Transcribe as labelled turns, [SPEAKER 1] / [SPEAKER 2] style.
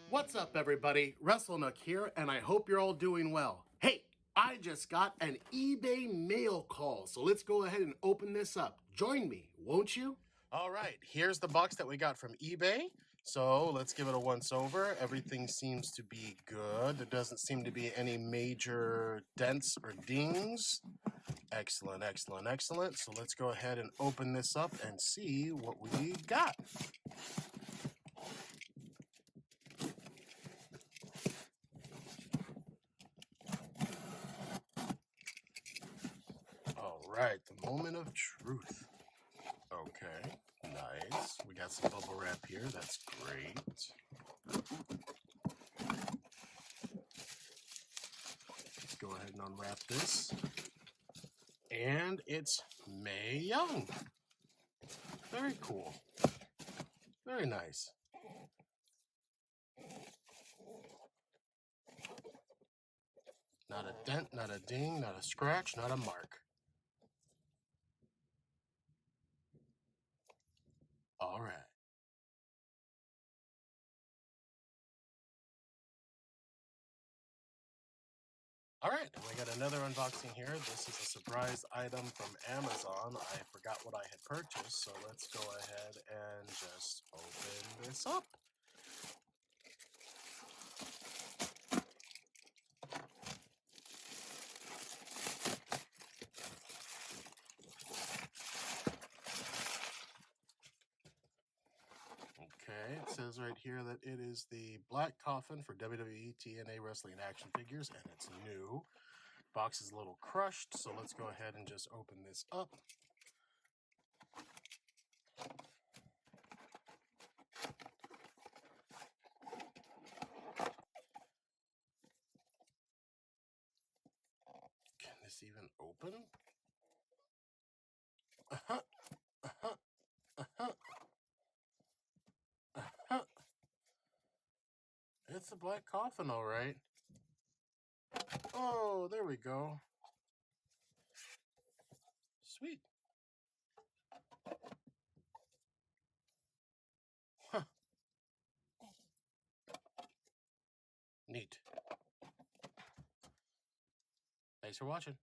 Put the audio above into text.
[SPEAKER 1] What's up, everybody? Wrestlenook here, and I hope you're all doing well. Hey, I just got an eBay mail call, so let's go ahead and open this up. Join me, won't you? All right, here's the box that we got from eBay. So let's give it a once over. Everything seems to be good. There doesn't seem to be any major dents or dings. Excellent, excellent, excellent. So let's go ahead and open this up and see what we got. All right, the moment of truth. Okay, nice. We got some bubble wrap here. That's great. Let's go ahead and unwrap this. And it's Mae Young. Very cool. Very nice. Not a dent, not a ding, not a scratch, not a mark. All right. All right, we got another unboxing here. This is a surprise item from Amazon. I forgot what I had purchased, so let's go ahead and just open this up. Okay, it says right here that it is the black coffin for WWE TNA Wrestling action figures, and it's new. Box is a little crushed, so let's go ahead and just open this up. Can this even open? Uh-huh, uh-huh, uh-huh, uh-huh. It's a black coffin, all right. Oh, there we go. Sweet. Huh. Neat. Thanks for watching.